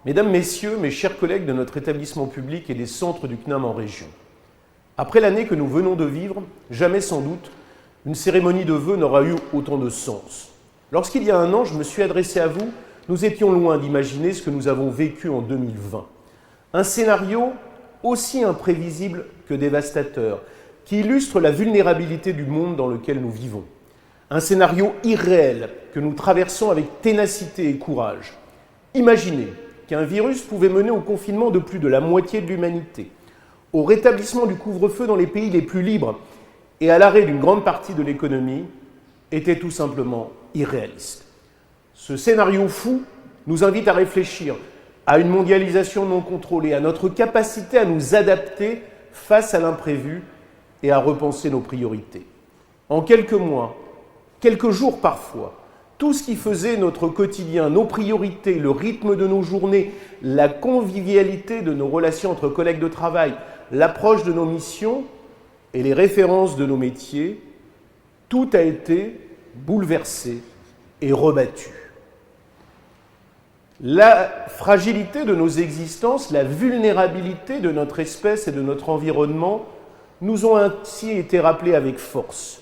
Mesdames, Messieurs, mes chers collègues de notre établissement public et des centres du CNAM en région, après l'année que nous venons de vivre, jamais sans doute une cérémonie de vœux n'aura eu autant de sens. Lorsqu'il y a un an, je me suis adressé à vous, nous étions loin d'imaginer ce que nous avons vécu en 2020. Un scénario aussi imprévisible que dévastateur, qui illustre la vulnérabilité du monde dans lequel nous vivons. Un scénario irréel que nous traversons avec ténacité et courage. Imaginez qu'un virus pouvait mener au confinement de plus de la moitié de l'humanité, au rétablissement du couvre-feu dans les pays les plus libres et à l'arrêt d'une grande partie de l'économie, était tout simplement irréaliste. Ce scénario fou nous invite à réfléchir à une mondialisation non contrôlée, à notre capacité à nous adapter face à l'imprévu et à repenser nos priorités. En quelques mois, quelques jours parfois, tout ce qui faisait notre quotidien, nos priorités, le rythme de nos journées, la convivialité de nos relations entre collègues de travail, l'approche de nos missions et les références de nos métiers, tout a été bouleversé et rebattu. La fragilité de nos existences, la vulnérabilité de notre espèce et de notre environnement nous ont ainsi été rappelées avec force.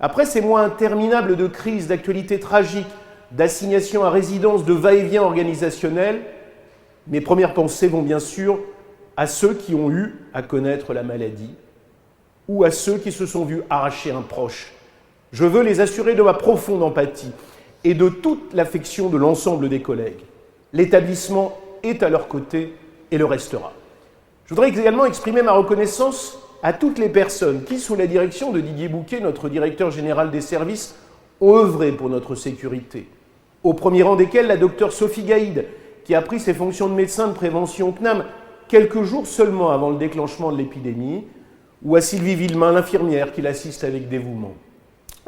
Après ces mois interminables de crise, d'actualité tragique, d'assignation à résidence, de va-et-vient organisationnel, mes premières pensées vont bien sûr à ceux qui ont eu à connaître la maladie ou à ceux qui se sont vus arracher un proche. Je veux les assurer de ma profonde empathie et de toute l'affection de l'ensemble des collègues. L'établissement est à leur côté et le restera. Je voudrais également exprimer ma reconnaissance à toutes les personnes qui, sous la direction de Didier Bouquet, notre directeur général des services, ont œuvré pour notre sécurité. Au premier rang desquels la docteure Sophie Gaïd, qui a pris ses fonctions de médecin de prévention au CNAM quelques jours seulement avant le déclenchement de l'épidémie, ou à Sylvie Villemain, l'infirmière, qui l'assiste avec dévouement.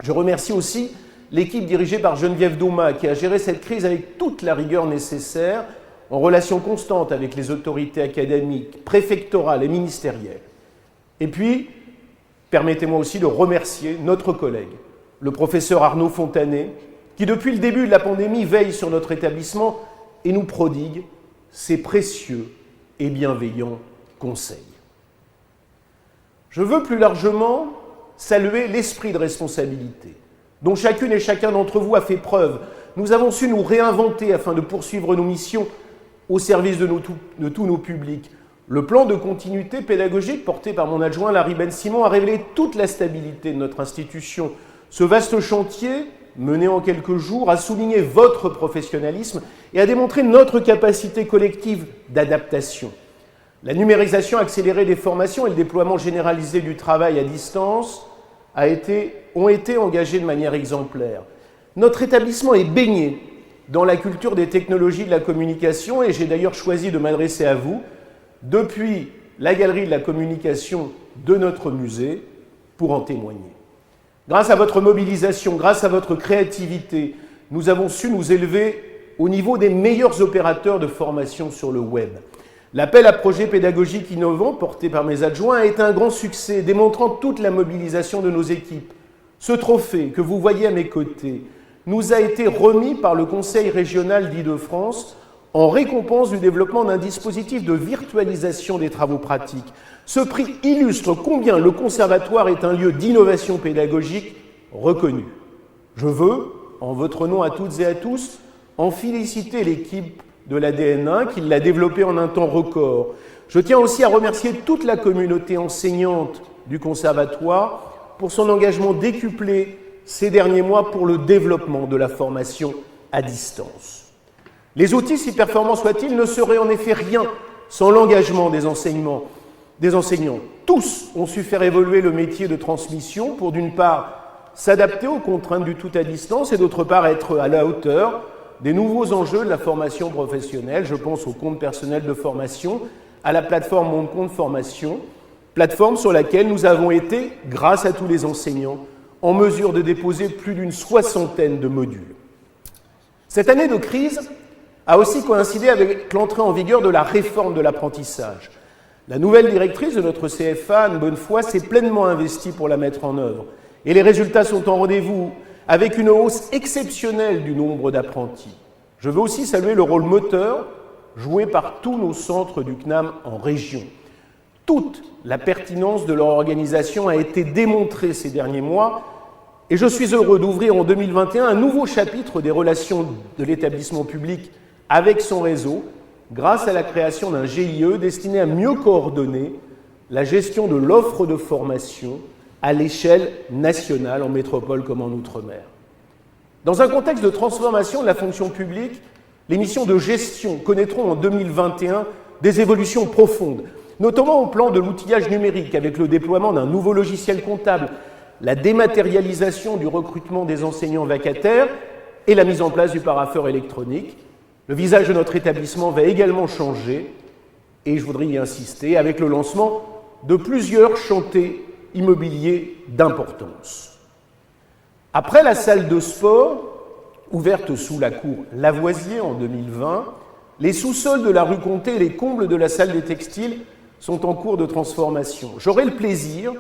Je remercie aussi l'équipe dirigée par Geneviève Daumat, qui a géré cette crise avec toute la rigueur nécessaire, en relation constante avec les autorités académiques, préfectorales et ministérielles. Et puis, permettez-moi aussi de remercier notre collègue, le professeur Arnaud Fontanet, qui depuis le début de la pandémie veille sur notre établissement et nous prodigue ses précieux et bienveillants conseils. Je veux plus largement saluer l'esprit de responsabilité dont chacune et chacun d'entre vous a fait preuve. Nous avons su nous réinventer afin de poursuivre nos missions au service de tous nos publics. Le plan de continuité pédagogique porté par mon adjoint Larry Ben-Simon a révélé toute la stabilité de notre institution. Ce vaste chantier, mené en quelques jours, a souligné votre professionnalisme et a démontré notre capacité collective d'adaptation. La numérisation accélérée des formations et le déploiement généralisé du travail à distance ont été engagés de manière exemplaire. Notre établissement est baigné dans la culture des technologies de la communication et j'ai d'ailleurs choisi de m'adresser à vous depuis la galerie de la communication de notre musée pour en témoigner. Grâce à votre mobilisation, grâce à votre créativité, nous avons su nous élever au niveau des meilleurs opérateurs de formation sur le web. L'appel à projets pédagogiques innovants porté par mes adjoints a été un grand succès, démontrant toute la mobilisation de nos équipes. Ce trophée que vous voyez à mes côtés nous a été remis par le Conseil régional d'Île-de-France en récompense du développement d'un dispositif de virtualisation des travaux pratiques. Ce prix illustre combien le Conservatoire est un lieu d'innovation pédagogique reconnu. Je veux, en votre nom à toutes et à tous, en féliciter l'équipe de la DN1 qui l'a développé en un temps record. Je tiens aussi à remercier toute la communauté enseignante du Conservatoire pour son engagement décuplé ces derniers mois pour le développement de la formation à distance. Les outils, si performants soient-ils, ne seraient en effet rien sans l'engagement des enseignants. Tous ont su faire évoluer le métier de transmission pour, d'une part, s'adapter aux contraintes du tout à distance et, d'autre part, être à la hauteur des nouveaux enjeux de la formation professionnelle. Je pense au compte personnel de formation, à la plateforme Mon Compte Formation, plateforme sur laquelle nous avons été, grâce à tous les enseignants, en mesure de déposer plus d'une 60aine de modules. Cette année de crise a aussi coïncidé avec l'entrée en vigueur de la réforme de l'apprentissage. La nouvelle directrice de notre CFA, Anne Bonnefoy, s'est pleinement investie pour la mettre en œuvre. Et les résultats sont en rendez-vous, avec une hausse exceptionnelle du nombre d'apprentis. Je veux aussi saluer le rôle moteur joués par tous nos centres du CNAM en région. Toute la pertinence de leur organisation a été démontrée ces derniers mois et je suis heureux d'ouvrir en 2021 un nouveau chapitre des relations de l'établissement public avec son réseau grâce à la création d'un GIE destiné à mieux coordonner la gestion de l'offre de formation à l'échelle nationale, en métropole comme en Outre-mer. Dans un contexte de transformation de la fonction publique, les missions de gestion connaîtront en 2021 des évolutions profondes, notamment au plan de l'outillage numérique avec le déploiement d'un nouveau logiciel comptable, la dématérialisation du recrutement des enseignants vacataires et la mise en place du parapheur électronique. Le visage de notre établissement va également changer, et je voudrais y insister, avec le lancement de plusieurs chantiers immobiliers d'importance. Après la salle de sport, ouverte sous la cour Lavoisier en 2020, les sous-sols de la rue Comté et les combles de la salle des textiles sont en cours de transformation. J'aurai le plaisir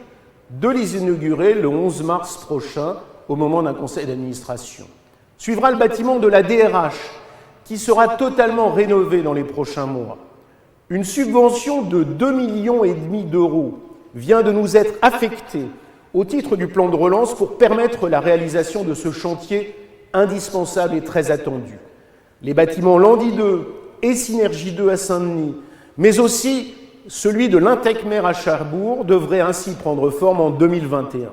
de les inaugurer le 11 mars prochain au moment d'un conseil d'administration. Suivra le bâtiment de la DRH qui sera totalement rénové dans les prochains mois. Une subvention de 2,5 millions d'euros vient de nous être affectée au titre du plan de relance pour permettre la réalisation de ce chantier indispensable et très attendu. Les bâtiments Landy 2 et Synergie 2 à Saint-Denis, mais aussi celui de l'Intecmer à Cherbourg, devrait ainsi prendre forme en 2021.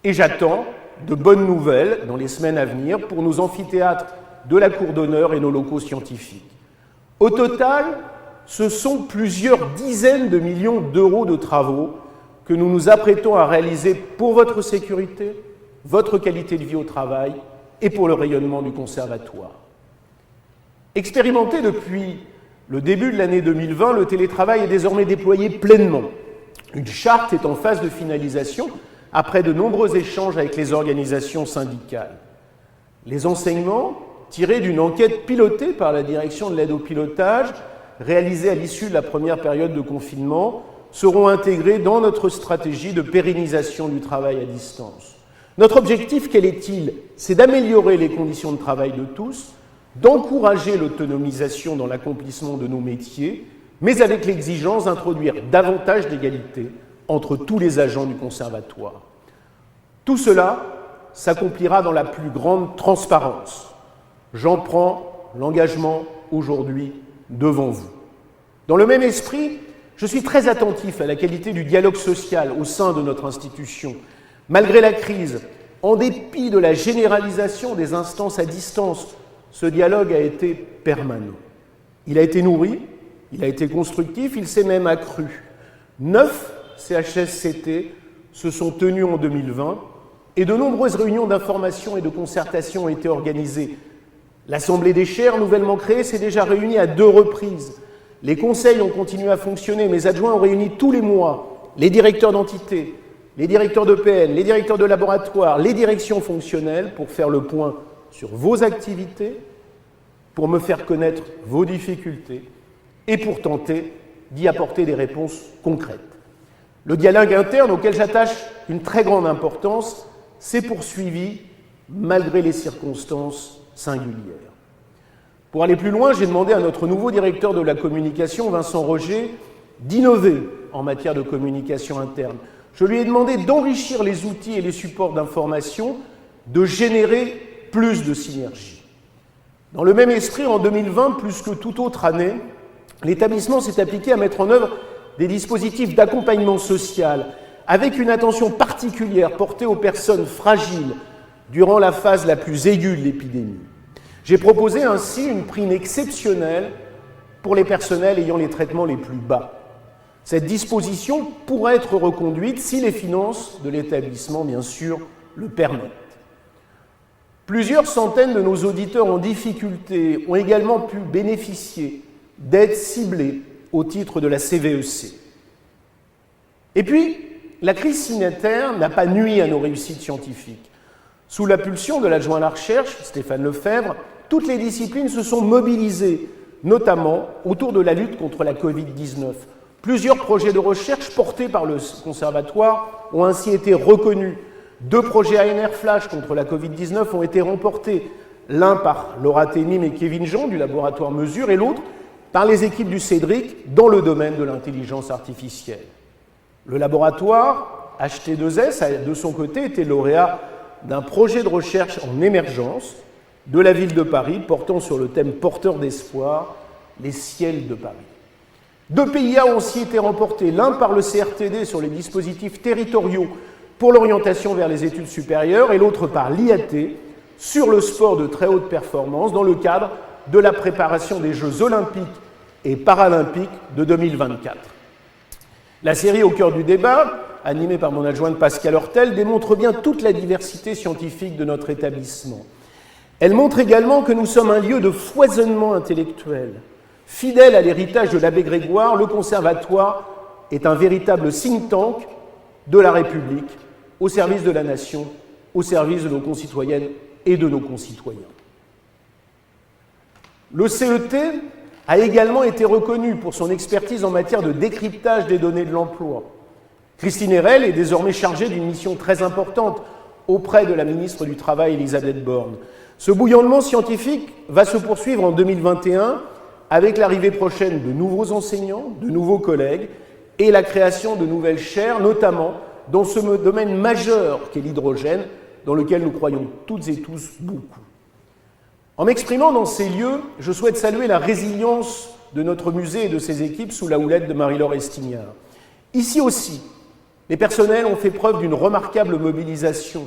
Et j'attends de bonnes nouvelles dans les semaines à venir pour nos amphithéâtres de la Cour d'honneur et nos locaux scientifiques. Au total, ce sont plusieurs dizaines de millions d'euros de travaux que nous nous apprêtons à réaliser pour votre sécurité, votre qualité de vie au travail et pour le rayonnement du conservatoire. Expérimenté depuis le début de l'année 2020, le télétravail est désormais déployé pleinement. Une charte est en phase de finalisation après de nombreux échanges avec les organisations syndicales. Les enseignements, tirés d'une enquête pilotée par la direction de l'aide au pilotage, réalisée à l'issue de la première période de confinement, seront intégrés dans notre stratégie de pérennisation du travail à distance. Notre objectif, quel est-il? C'est d'améliorer les conditions de travail de tous, d'encourager l'autonomisation dans l'accomplissement de nos métiers, mais avec l'exigence d'introduire davantage d'égalité entre tous les agents du conservatoire. Tout cela s'accomplira dans la plus grande transparence. J'en prends l'engagement aujourd'hui devant vous. Dans le même esprit, je suis très attentif à la qualité du dialogue social au sein de notre institution. Malgré la crise, en dépit de la généralisation des instances à distance, ce dialogue a été permanent. Il a été nourri, il a été constructif, il s'est même accru. 9 CHSCT se sont tenus en 2020 et de nombreuses réunions d'information et de concertation ont été organisées. L'Assemblée des chaires, nouvellement créée, s'est déjà réunie à 2 reprises. Les conseils ont continué à fonctionner. Mes adjoints ont réuni tous les mois les directeurs d'entités, les directeurs d'EPN, les directeurs de laboratoire, les directions fonctionnelles pour faire le point sur vos activités, pour me faire connaître vos difficultés et pour tenter d'y apporter des réponses concrètes. Le dialogue interne, auquel j'attache une très grande importance, s'est poursuivi malgré les circonstances singulières. Pour aller plus loin, j'ai demandé à notre nouveau directeur de la communication, Vincent Roger, d'innover en matière de communication interne. Je lui ai demandé d'enrichir les outils et les supports d'information, de générer plus de synergie. Dans le même esprit, en 2020, plus que toute autre année, l'établissement s'est appliqué à mettre en œuvre des dispositifs d'accompagnement social avec une attention particulière portée aux personnes fragiles durant la phase la plus aiguë de l'épidémie. J'ai proposé ainsi une prime exceptionnelle pour les personnels ayant les traitements les plus bas. Cette disposition pourrait être reconduite si les finances de l'établissement, bien sûr, le permettent. Plusieurs centaines de nos auditeurs en difficulté ont également pu bénéficier d'aides ciblées au titre de la CVEC. Et puis, la crise sanitaire n'a pas nui à nos réussites scientifiques. Sous l'impulsion de l'adjoint à la recherche, Stéphane Lefebvre, toutes les disciplines se sont mobilisées, notamment autour de la lutte contre la Covid-19. Plusieurs projets de recherche portés par le Conservatoire ont ainsi été reconnus. 2 projets ANR Flash contre la Covid-19 ont été remportés, l'un par Laura Ténim et Kevin Jean du laboratoire Mesure et l'autre par les équipes du CEDRIC dans le domaine de l'intelligence artificielle. Le laboratoire HT2S, de son côté, était lauréat d'un projet de recherche en émergence de la ville de Paris portant sur le thème porteur d'espoir, les ciels de Paris. 2 PIA ont aussi été remportés, l'un par le CRTD sur les dispositifs territoriaux pour l'orientation vers les études supérieures et l'autre par l'IAT sur le sport de très haute performance dans le cadre de la préparation des Jeux olympiques et paralympiques de 2024. La série Au cœur du débat, animée par mon adjointe Pascal Hortel, démontre bien toute la diversité scientifique de notre établissement. Elle montre également que nous sommes un lieu de foisonnement intellectuel. Fidèle à l'héritage de l'abbé Grégoire, le Conservatoire est un véritable think tank de la République, au service de la nation, au service de nos concitoyennes et de nos concitoyens. Le CET a également été reconnu pour son expertise en matière de décryptage des données de l'emploi. Christine Erel est désormais chargée d'une mission très importante auprès de la ministre du Travail, Elisabeth Borne. Ce bouillonnement scientifique va se poursuivre en 2021 avec l'arrivée prochaine de nouveaux enseignants, de nouveaux collègues et la création de nouvelles chaires, notamment dans ce domaine majeur qu'est l'hydrogène, dans lequel nous croyons toutes et tous beaucoup. En m'exprimant dans ces lieux, je souhaite saluer la résilience de notre musée et de ses équipes sous la houlette de Marie-Laure Estignard. Ici aussi, les personnels ont fait preuve d'une remarquable mobilisation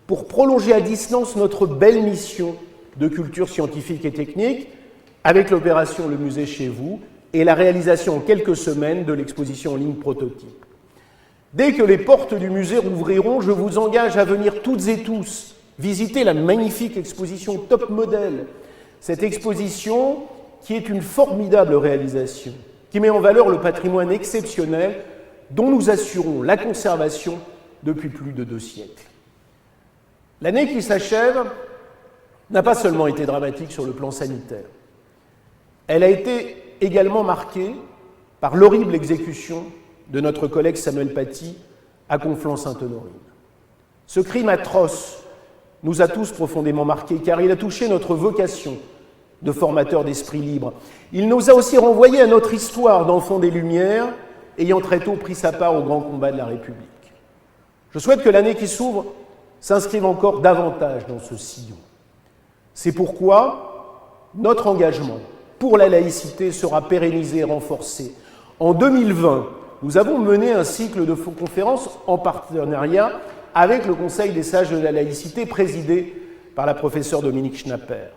pour prolonger à distance notre belle mission de culture scientifique et technique avec l'opération Le Musée chez vous et la réalisation en quelques semaines de l'exposition en ligne prototype. Dès que les portes du musée rouvriront, je vous engage à venir toutes et tous visiter la magnifique exposition Top Model. Cette exposition qui est une formidable réalisation, qui met en valeur le patrimoine exceptionnel dont nous assurons la conservation depuis plus de 2 siècles. L'année qui s'achève n'a pas seulement été dramatique sur le plan sanitaire. Elle a été également marquée par l'horrible exécution de notre collègue Samuel Paty à Conflans-Sainte-Honorine. Ce crime atroce nous a tous profondément marqués car il a touché notre vocation de formateur d'esprit libre. Il nous a aussi renvoyé à notre histoire d'enfant des Lumières, ayant très tôt pris sa part au grand combat de la République. Je souhaite que l'année qui s'ouvre s'inscrive encore davantage dans ce sillon. C'est pourquoi notre engagement pour la laïcité sera pérennisé et renforcé. En 2020, nous avons mené un cycle de conférences en partenariat avec le Conseil des sages de la laïcité présidé par la professeure Dominique Schnapper.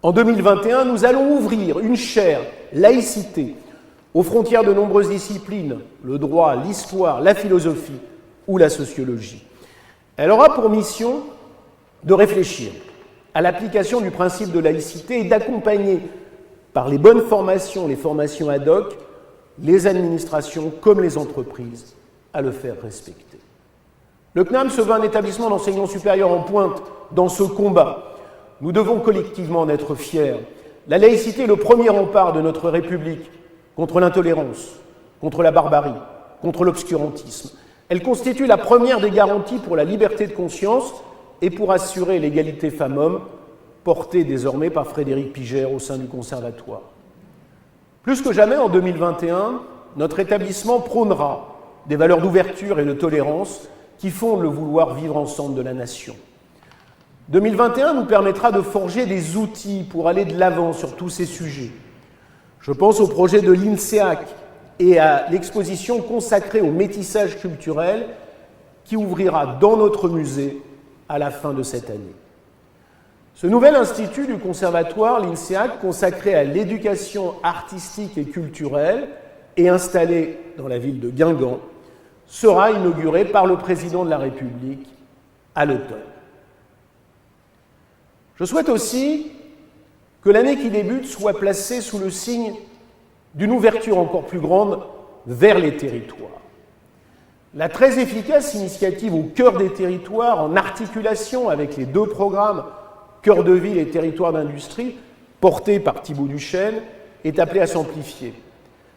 En 2021, nous allons ouvrir une chaire laïcité aux frontières de nombreuses disciplines, le droit, l'histoire, la philosophie ou la sociologie. Elle aura pour mission de réfléchir à l'application du principe de laïcité et d'accompagner par les bonnes formations, les formations ad hoc, les administrations comme les entreprises à le faire respecter. Le CNAM se veut un établissement d'enseignement supérieur en pointe dans ce combat. Nous devons collectivement en être fiers. La laïcité est le premier rempart de notre République contre l'intolérance, contre la barbarie, contre l'obscurantisme. Elle constitue la première des garanties pour la liberté de conscience et pour assurer l'égalité femmes-hommes, portée désormais par Frédéric Pigère au sein du Conservatoire. Plus que jamais en 2021, notre établissement prônera des valeurs d'ouverture et de tolérance qui fondent le vouloir vivre ensemble de la nation. 2021 nous permettra de forger des outils pour aller de l'avant sur tous ces sujets. Je pense au projet de l'INSEAC et à l'exposition consacrée au métissage culturel qui ouvrira dans notre musée à la fin de cette année. Ce nouvel institut du Conservatoire, l'INSEAC, consacré à l'éducation artistique et culturelle et installé dans la ville de Guingamp, sera inauguré par le président de la République à l'automne. Je souhaite aussi que l'année qui débute soit placée sous le signe d'une ouverture encore plus grande vers les territoires. La très efficace initiative au cœur des territoires, en articulation avec les 2 programmes Cœur de ville et Territoire d'industrie, portés par Thibaut Duchesne, est appelée à s'amplifier.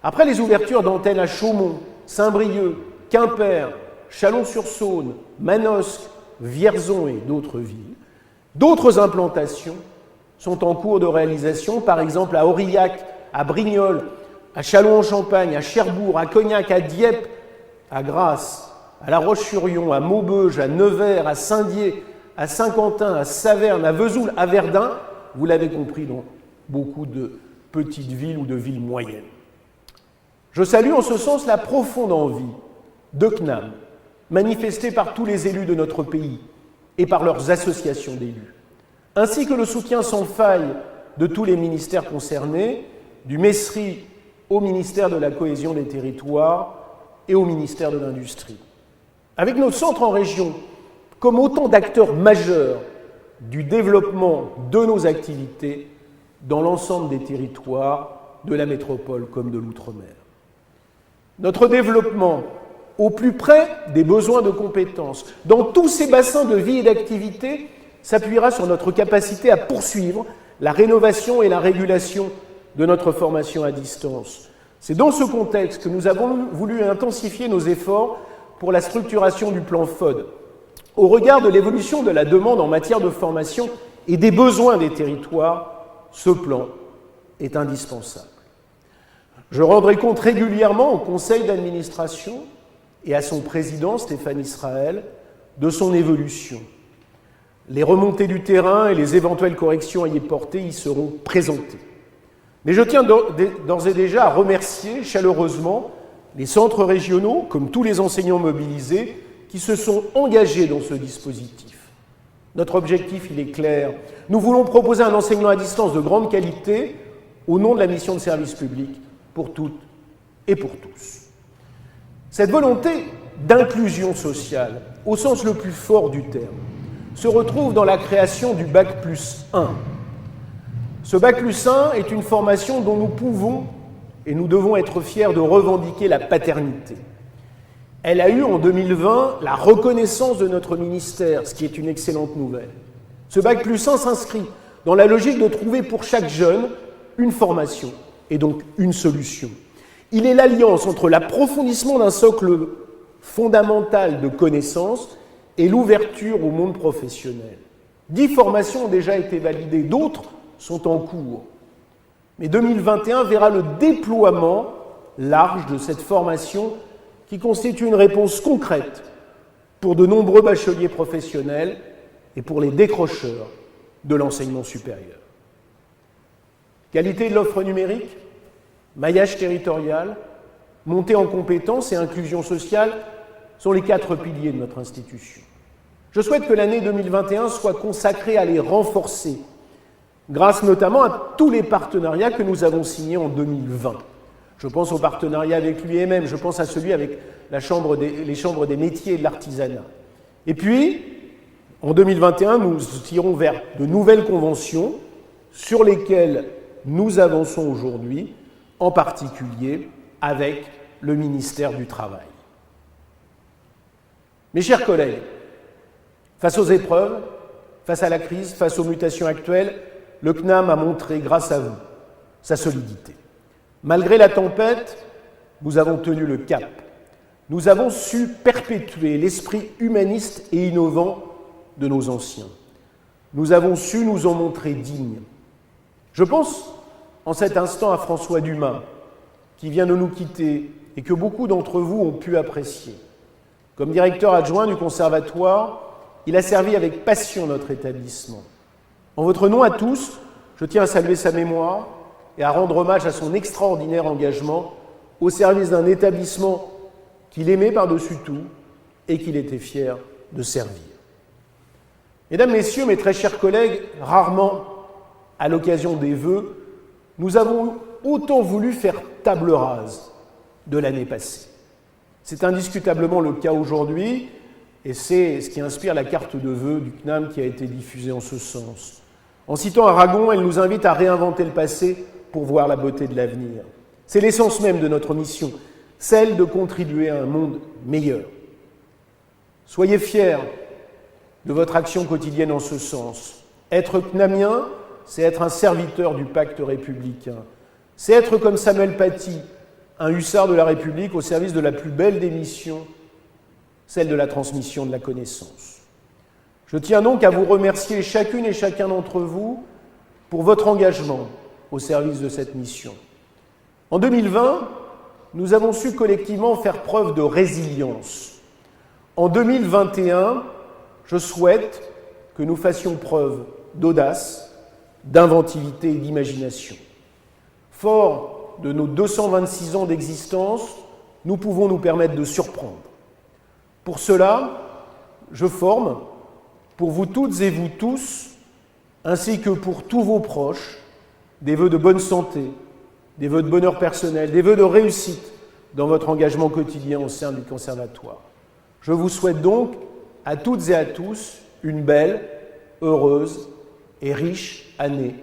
Après les ouvertures d'antennes à Chaumont, Saint-Brieuc, Quimper, Chalon-sur-Saône, Manosque, Vierzon et d'autres villes, d'autres implantations sont en cours de réalisation, par exemple à Aurillac à Brignoles, à Châlons-en-Champagne, à Cherbourg, à Cognac, à Dieppe, à Grasse, à La Roche-sur-Yon, à Maubeuge, à Nevers, à Saint-Dié, à Saint-Quentin, à Saverne, à Vesoul, à Verdun, vous l'avez compris, dans beaucoup de petites villes ou de villes moyennes. Je salue en ce sens la profonde envie de CNAM, manifestée par tous les élus de notre pays et par leurs associations d'élus, ainsi que le soutien sans faille de tous les ministères concernés, du MESRI au ministère de la Cohésion des Territoires et au ministère de l'Industrie. Avec nos centres en région, comme autant d'acteurs majeurs du développement de nos activités dans l'ensemble des territoires de la métropole comme de l'outre-mer. Notre développement au plus près des besoins de compétences, dans tous ces bassins de vie et d'activité, s'appuiera sur notre capacité à poursuivre la rénovation et la régulation de notre formation à distance. C'est dans ce contexte que nous avons voulu intensifier nos efforts pour la structuration du plan FOD. Au regard de l'évolution de la demande en matière de formation et des besoins des territoires, ce plan est indispensable. Je rendrai compte régulièrement au conseil d'administration et à son président, Stéphane Israël, de son évolution. Les remontées du terrain et les éventuelles corrections à y porter y seront présentées. Mais je tiens d'ores et déjà à remercier chaleureusement les centres régionaux, comme tous les enseignants mobilisés, qui se sont engagés dans ce dispositif. Notre objectif, il est clair. Nous voulons proposer un enseignement à distance de grande qualité au nom de la mission de service public pour toutes et pour tous. Cette volonté d'inclusion sociale, au sens le plus fort du terme, se retrouve dans la création du Bac+1. Ce Bac+1 est une formation dont nous pouvons et nous devons être fiers de revendiquer la paternité. Elle a eu en 2020 la reconnaissance de notre ministère, ce qui est une excellente nouvelle. Ce Bac+1 s'inscrit dans la logique de trouver pour chaque jeune une formation et donc une solution. Il est l'alliance entre l'approfondissement d'un socle fondamental de connaissances et l'ouverture au monde professionnel. 10 formations ont déjà été validées, d'autres sont en cours. Mais 2021 verra le déploiement large de cette formation qui constitue une réponse concrète pour de nombreux bacheliers professionnels et pour les décrocheurs de l'enseignement supérieur. Qualité de l'offre numérique, maillage territorial, montée en compétences et inclusion sociale sont les 4 piliers de notre institution. Je souhaite que l'année 2021 soit consacrée à les renforcer, grâce notamment à tous les partenariats que nous avons signés en 2020. Je pense au partenariat avec l'UIMM, je pense à celui avec les chambres des métiers et de l'artisanat. Et puis, en 2021, nous tirons vers de nouvelles conventions sur lesquelles nous avançons aujourd'hui, en particulier avec le ministère du Travail. Mes chers collègues, face aux épreuves, face à la crise, face aux mutations actuelles, le CNAM a montré, grâce à vous, sa solidité. Malgré la tempête, nous avons tenu le cap. Nous avons su perpétuer l'esprit humaniste et innovant de nos anciens. Nous avons su nous en montrer dignes. Je pense en cet instant à François Dumas, qui vient de nous quitter et que beaucoup d'entre vous ont pu apprécier. Comme directeur adjoint du conservatoire, il a servi avec passion notre établissement. En votre nom à tous, je tiens à saluer sa mémoire et à rendre hommage à son extraordinaire engagement au service d'un établissement qu'il aimait par-dessus tout et qu'il était fier de servir. Mesdames, Messieurs, mes très chers collègues, rarement, à l'occasion des vœux, nous avons autant voulu faire table rase de l'année passée. C'est indiscutablement le cas aujourd'hui, et c'est ce qui inspire la carte de vœux du CNAM qui a été diffusée en ce sens. En citant Aragon, elle nous invite à réinventer le passé pour voir la beauté de l'avenir. C'est l'essence même de notre mission, celle de contribuer à un monde meilleur. Soyez fiers de votre action quotidienne en ce sens. Être CNAMien, c'est être un serviteur du pacte républicain. C'est être comme Samuel Paty, un hussard de la République au service de la plus belle des missions, celle de la transmission de la connaissance. Je tiens donc à vous remercier chacune et chacun d'entre vous pour votre engagement au service de cette mission. En 2020, nous avons su collectivement faire preuve de résilience. En 2021, je souhaite que nous fassions preuve d'audace, d'inventivité et d'imagination. Forts de nos 226 ans d'existence, nous pouvons nous permettre de surprendre. Pour cela, je forme, pour vous toutes et vous tous, ainsi que pour tous vos proches, des vœux de bonne santé, des vœux de bonheur personnel, des vœux de réussite dans votre engagement quotidien au sein du Conservatoire. Je vous souhaite donc à toutes et à tous une belle, heureuse et riche année